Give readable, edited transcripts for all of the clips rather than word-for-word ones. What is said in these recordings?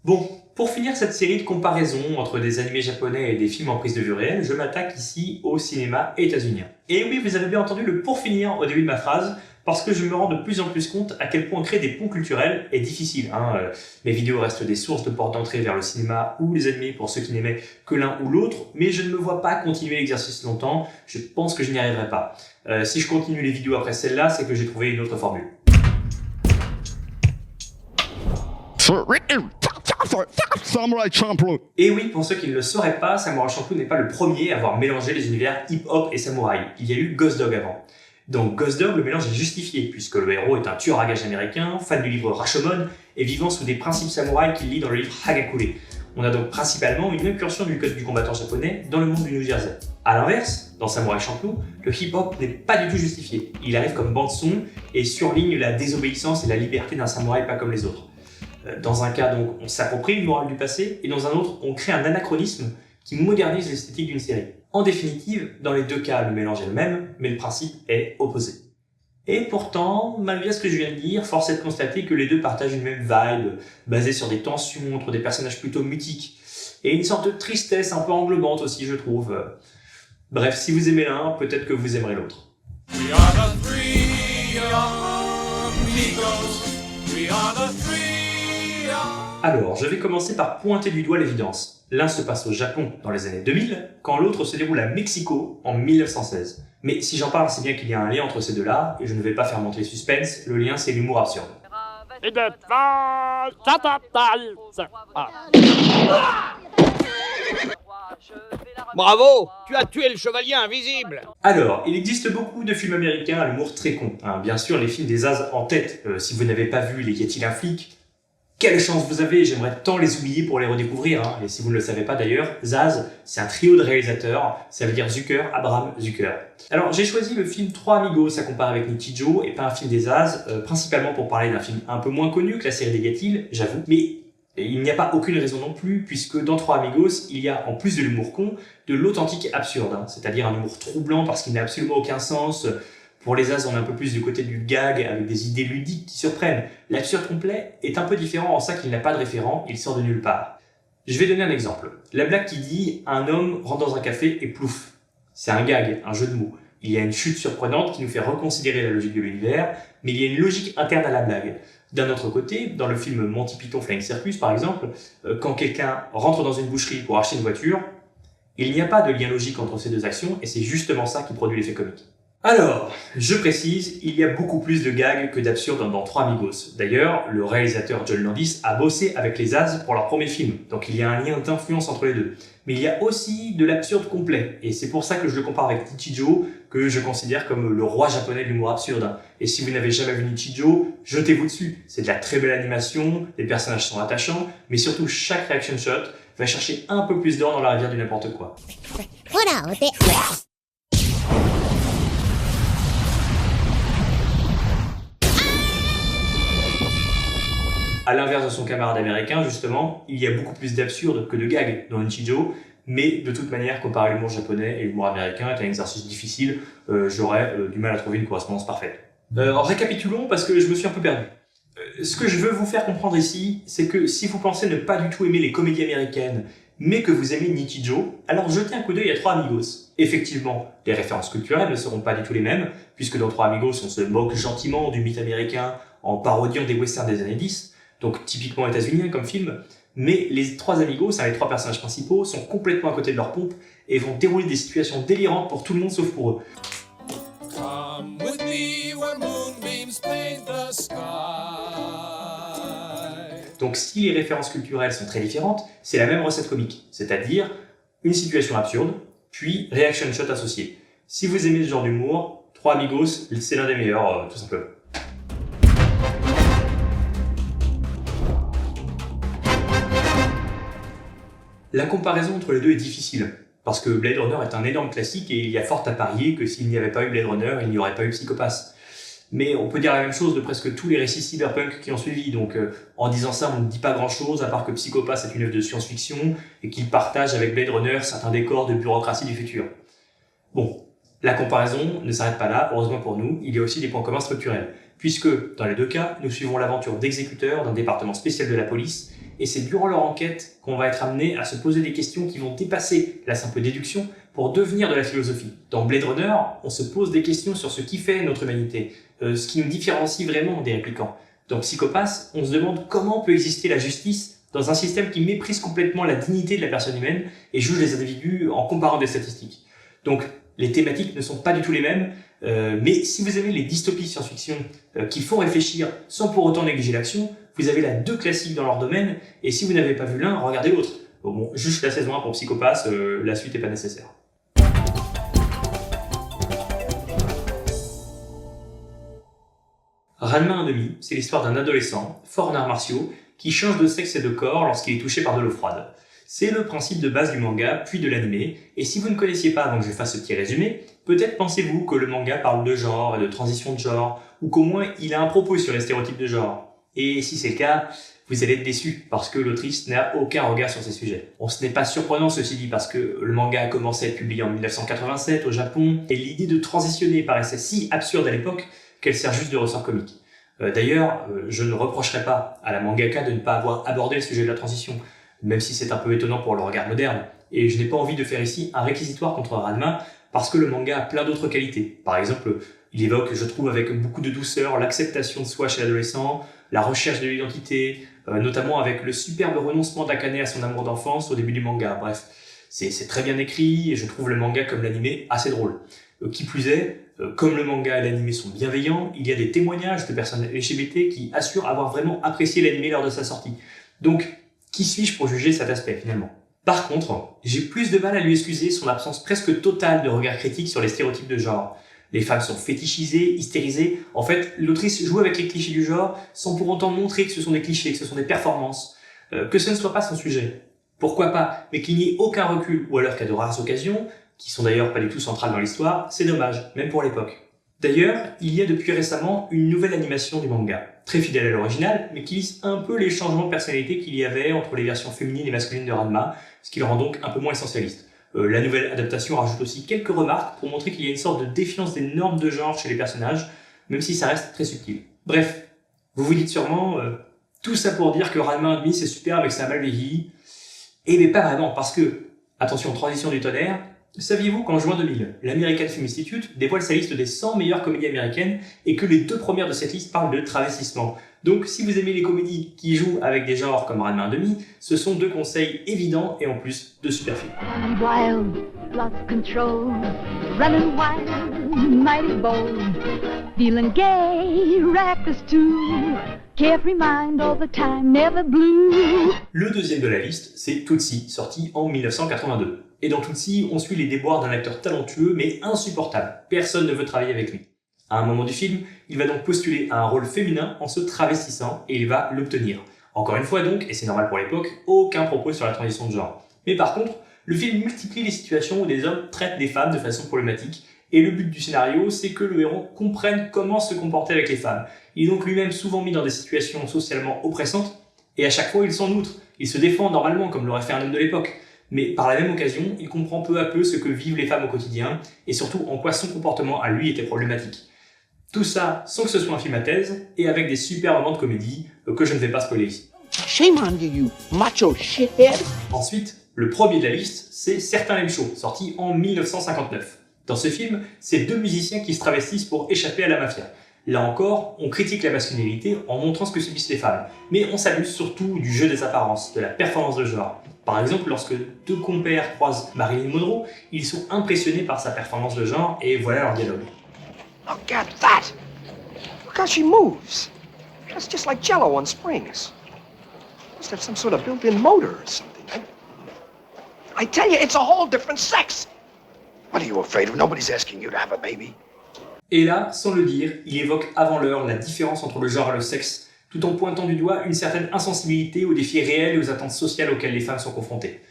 Bon, pour finir cette série de comparaisons entre des animés japonais et des films en prise de vue réelle, je m'attaque ici au cinéma états-unien. Et oui, vous avez bien entendu le pour finir au début de ma phrase, parce que je me rends de plus en plus compte à quel point créer des ponts culturels est difficile. Mes vidéos restent des sources de portes d'entrée vers le cinéma ou les animés pour ceux qui n'aimaient que l'un ou l'autre, mais je ne me vois pas continuer l'exercice longtemps, je pense que je n'y arriverai pas. Si je continue les vidéos après celle-là, c'est que j'ai trouvé une autre formule. Samurai Champloo. Et oui, pour ceux qui ne le sauraient pas, Samurai Champloo n'est pas le premier à avoir mélangé les univers hip-hop et samouraï. Il y a eu Ghost Dog avant. Dans Ghost Dog, le mélange est justifié, puisque le héros est un tueur à gages américain, fan du livre Rashomon, et vivant sous des principes samouraïs qu'il lit dans le livre Hagakure. On a donc principalement une incursion du code du combattant japonais dans le monde du New Jersey. A l'inverse, dans Samurai Champloo, le hip-hop n'est pas du tout justifié. Il arrive comme bande-son et surligne la désobéissance et la liberté d'un samouraï pas comme les autres. Dans un cas, donc, on s'approprie une morale du passé, et dans un autre, on crée un anachronisme qui modernise l'esthétique d'une série. En définitive, dans les deux cas, le mélange est le même, mais le principe est opposé. Et pourtant, malgré ce que je viens de dire, force est de constater que les deux partagent une même vibe, basée sur des tensions entre des personnages plutôt mythiques, et une sorte de tristesse un peu englobante aussi, je trouve. Bref, si vous aimez l'un, peut-être que vous aimerez l'autre. We are the three amigos. We are the three. Alors, je vais commencer par pointer du doigt l'évidence. L'un se passe au Japon dans les années 2000, quand l'autre se déroule à Mexico en 1916. Mais si j'en parle, c'est bien qu'il y a un lien entre ces deux-là, et je ne vais pas faire monter le suspense, le lien c'est l'humour absurde. Bravo, tu as tué le chevalier invisible. Alors, il existe beaucoup de films américains à l'humour très con. Bien sûr, les films des As en tête. Si vous n'avez pas vu Les Y a-t-il un flic, quelle chance vous avez, j'aimerais tant les oublier pour les redécouvrir. Et si vous ne le savez pas d'ailleurs, Zaz, c'est un trio de réalisateurs, ça veut dire Zucker, Abraham, Zucker. Alors j'ai choisi le film Trois Amigos à comparer avec Nichijou et pas un film des Zaz, principalement pour parler d'un film un peu moins connu que la série des Yatil, j'avoue. Mais il n'y a pas aucune raison non plus, puisque dans Trois Amigos, il y a, en plus de l'humour con, de l'authentique absurde, c'est-à-dire un humour troublant parce qu'il n'a absolument aucun sens. Pour les As, on est un peu plus du côté du gag, avec des idées ludiques qui surprennent. L'absurde complet est un peu différent en ça qu'il n'a pas de référent, il sort de nulle part. Je vais donner un exemple. La blague qui dit « un homme rentre dans un café et plouf ». C'est un gag, un jeu de mots. Il y a une chute surprenante qui nous fait reconsidérer la logique de l'univers, mais il y a une logique interne à la blague. D'un autre côté, dans le film Monty Python Flying Circus par exemple, quand quelqu'un rentre dans une boucherie pour acheter une voiture, il n'y a pas de lien logique entre ces deux actions, et c'est justement ça qui produit l'effet comique. Alors, je précise, il y a beaucoup plus de gags que d'absurde dans Trois Amigos. D'ailleurs, le réalisateur John Landis a bossé avec les As pour leur premier film, donc il y a un lien d'influence entre les deux. Mais il y a aussi de l'absurde complet, et c'est pour ça que je le compare avec Nichijou, que je considère comme le roi japonais de l'humour absurde. Et si vous n'avez jamais vu Nichijou, jetez-vous dessus. C'est de la très belle animation, les personnages sont attachants, mais surtout chaque reaction shot va chercher un peu plus d'or dans la rivière du n'importe quoi. À l'inverse de son camarade américain, justement, il y a beaucoup plus d'absurde que de gags dans Nichijou, mais de toute manière, comparer l'humour japonais et l'humour américain est un exercice difficile, j'aurais du mal à trouver une correspondance parfaite. Récapitulons parce que je me suis un peu perdu. Ce que je veux vous faire comprendre ici, c'est que si vous pensez ne pas du tout aimer les comédies américaines, mais que vous aimez Nichijou, alors jetez un coup d'œil à Trois Amigos. Effectivement, les références culturelles ne seront pas du tout les mêmes, puisque dans Trois Amigos, on se moque gentiment du mythe américain en parodiant des westerns des années 10, donc typiquement états-unien comme film, mais les trois amigos, les trois personnages principaux, sont complètement à côté de leur pompe et vont dérouler des situations délirantes pour tout le monde sauf pour eux. Come with me where moonbeams paint the sky. Donc si les références culturelles sont très différentes, c'est la même recette comique, c'est-à-dire une situation absurde, puis reaction shot associé. Si vous aimez ce genre d'humour, Trois Amigos, c'est l'un des meilleurs, tout simplement. La comparaison entre les deux est difficile, parce que Blade Runner est un énorme classique et il y a fort à parier que s'il n'y avait pas eu Blade Runner, il n'y aurait pas eu Psycho-Pass. Mais on peut dire la même chose de presque tous les récits cyberpunk qui ont suivi, donc en disant ça on ne dit pas grand chose à part que Psycho-Pass est une œuvre de science-fiction et qu'il partage avec Blade Runner certains décors de bureaucratie du futur. Bon, la comparaison ne s'arrête pas là, heureusement pour nous, il y a aussi des points communs structurels. puisque, dans les deux cas, nous suivons l'aventure d'exécuteurs d'un département spécial de la police, et c'est durant leur enquête qu'on va être amené à se poser des questions qui vont dépasser la simple déduction pour devenir de la philosophie. Dans Blade Runner, on se pose des questions sur ce qui fait notre humanité, ce qui nous différencie vraiment des réplicants. Dans Psychopathe, on se demande comment peut exister la justice dans un système qui méprise complètement la dignité de la personne humaine et juge les individus en comparant des statistiques. Donc, les thématiques ne sont pas du tout les mêmes, mais si vous aimez les dystopies science-fiction qui font réfléchir sans pour autant négliger l'action, vous avez là deux classiques dans leur domaine, et si vous n'avez pas vu l'un, regardez l'autre. Bon, juste la saison 1 pour Psychopathe, la suite n'est pas nécessaire. Ranma 1,5, c'est l'histoire d'un adolescent, fort en arts martiaux, qui change de sexe et de corps lorsqu'il est touché par de l'eau froide. C'est le principe de base du manga, puis de l'anime, et si vous ne connaissiez pas avant que je fasse ce petit résumé, peut-être pensez-vous que le manga parle de genre et de transition de genre, ou qu'au moins il a un propos sur les stéréotypes de genre. Et si c'est le cas, vous allez être déçus, parce que l'autrice n'a aucun regard sur ces sujets. Bon, ce n'est pas surprenant ceci dit, parce que le manga a commencé à être publié en 1987 au Japon, et l'idée de transitionner paraissait si absurde à l'époque qu'elle sert juste de ressort comique. D'ailleurs, je ne reprocherai pas à la mangaka de ne pas avoir abordé le sujet de la transition, même si c'est un peu étonnant pour le regard moderne, et je n'ai pas envie de faire ici un réquisitoire contre Ranma, parce que le manga a plein d'autres qualités. Par exemple, il évoque, je trouve avec beaucoup de douceur, l'acceptation de soi chez l'adolescent, la recherche de l'identité, notamment avec le superbe renoncement d'Akane à son amour d'enfance au début du manga. Bref, c'est très bien écrit, et je trouve le manga comme l'anime assez drôle. Qui plus est, comme le manga et l'anime sont bienveillants, il y a des témoignages de personnes LGBT qui assurent avoir vraiment apprécié l'anime lors de sa sortie. Donc, qui suis-je pour juger cet aspect finalement ? Par contre, j'ai plus de mal à lui excuser son absence presque totale de regard critique sur les stéréotypes de genre. Les femmes sont fétichisées, hystérisées. En fait, l'autrice joue avec les clichés du genre sans pour autant montrer que ce sont des clichés, que ce sont des performances, que ce ne soit pas son sujet. Pourquoi pas, mais qu'il n'y ait aucun recul, ou alors qu'à de rares occasions, qui sont d'ailleurs pas du tout centrales dans l'histoire, c'est dommage, même pour l'époque. D'ailleurs, il y a depuis récemment une nouvelle animation du manga, très fidèle à l'original, mais qui lisse un peu les changements de personnalité qu'il y avait entre les versions féminines et masculines de Ranma, ce qui le rend donc un peu moins essentialiste. La nouvelle adaptation rajoute aussi quelques remarques pour montrer qu'il y a une sorte de défiance des normes de genre chez les personnages, même si ça reste très subtil. Bref, vous vous dites sûrement, tout ça pour dire que Ranma 1,5 c'est super avec sa mal vieilli, et mais pas vraiment, parce que, attention, transition du tonnerre, saviez-vous qu'en juin 2000, l'American Film Institute dévoile sa liste des 100 meilleures comédies américaines et que les 2 premières de cette liste parlent de travestissement. Donc si vous aimez les comédies qui jouent avec des genres comme Ranma 1,5, ce sont 2 conseils évidents et en plus de super films. Wild, lost control, running wild, mighty bold, feeling gay, reckless too, carefree mind all the time, never blue. Le deuxième de la liste, c'est Tootsie, sorti en 1982. Et dans Tootsie, on suit les déboires d'un acteur talentueux mais insupportable. Personne ne veut travailler avec lui. À un moment du film, il va donc postuler à un rôle féminin en se travestissant et il va l'obtenir. Encore une fois donc, et c'est normal pour l'époque, aucun propos sur la transition de genre. Mais par contre, le film multiplie les situations où des hommes traitent des femmes de façon problématique et le but du scénario, c'est que le héros comprenne comment se comporter avec les femmes. Il est donc lui-même souvent mis dans des situations socialement oppressantes et à chaque fois il s'en outre. Il se défend normalement comme l'aurait fait un homme de l'époque. Mais par la même occasion, il comprend peu à peu ce que vivent les femmes au quotidien et surtout en quoi son comportement à lui était problématique. Tout ça sans que ce soit un film à thèse et avec des super moments de comédie que je ne vais pas spoiler ici. Shame on you, you macho shithead. Ensuite, le premier de la liste, c'est Certains l'aiment chaud, sorti en 1959. Dans ce film, c'est 2 musiciens qui se travestissent pour échapper à la mafia. Là encore, on critique la masculinité en montrant ce que subissent les femmes, mais on s'amuse surtout du jeu des apparences, de la performance de genre. Par exemple, lorsque 2 compères croisent Marilyn Monroe, ils sont impressionnés par sa performance de genre et voilà leur dialogue. Look at that! Look how she moves. That's just like Jello on springs. Must have some sort of built-in motor or something. I tell you, it's a whole different sex. What are you afraid of? Nobody's asking you to have a baby. Et là, sans le dire, il évoque avant l'heure la différence entre le genre et le sexe, tout en pointant du doigt une certaine insensibilité aux défis réels et aux attentes sociales auxquelles les femmes sont confrontées.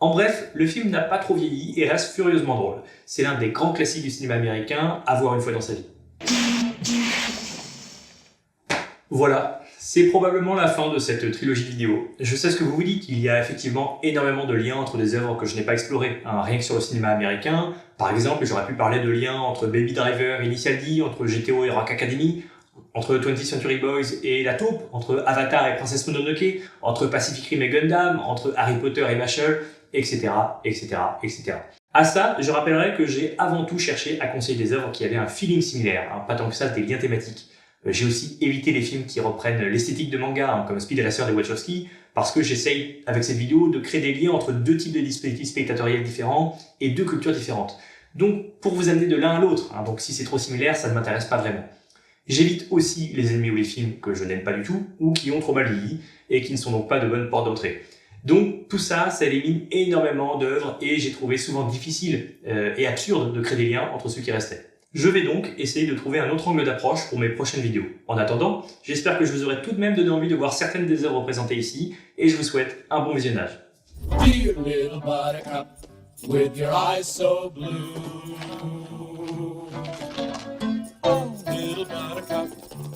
En bref, le film n'a pas trop vieilli et reste furieusement drôle. C'est l'un des grands classiques du cinéma américain à voir une fois dans sa vie. Voilà, c'est probablement la fin de cette trilogie vidéo. Je sais ce que vous vous dites, il y a effectivement énormément de liens entre des œuvres que je n'ai pas explorées. Rien que sur le cinéma américain, par exemple, j'aurais pu parler de liens entre Baby Driver et Initial D, entre GTO et Rock Academy. entre 20th Century Boys et La Taupe, entre Avatar et Princesse Mononoke, entre Pacific Rim et Gundam, entre Harry Potter et Mashle, etc., etc., etc. À ça, je rappellerai que j'ai avant tout cherché à conseiller des œuvres qui avaient un feeling similaire, hein, pas tant que ça des liens thématiques. J'ai aussi évité les films qui reprennent l'esthétique de manga, hein, comme Speed et la sœur des Wachowski, parce que j'essaye, avec cette vidéo, de créer des liens entre deux types de dispositifs spectatoriels différents et deux cultures différentes. Donc, pour vous amener de l'un à l'autre, hein, donc si c'est trop similaire, ça ne m'intéresse pas vraiment. J'évite aussi les ennemis ou les films que je n'aime pas du tout, ou qui ont trop mal vieilli, et qui ne sont donc pas de bonnes portes d'entrée. Donc tout ça, ça élimine énormément d'œuvres, et j'ai trouvé souvent difficile et absurde de créer des liens entre ceux qui restaient. Je vais donc essayer de trouver un autre angle d'approche pour mes prochaines vidéos. En attendant, j'espère que je vous aurai tout de même donné envie de voir certaines des œuvres présentées ici, et je vous souhaite un bon visionnage. Dear little buttercup, with your eyes so blue. Oh, little buttercup,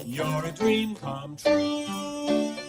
you're a dream come true.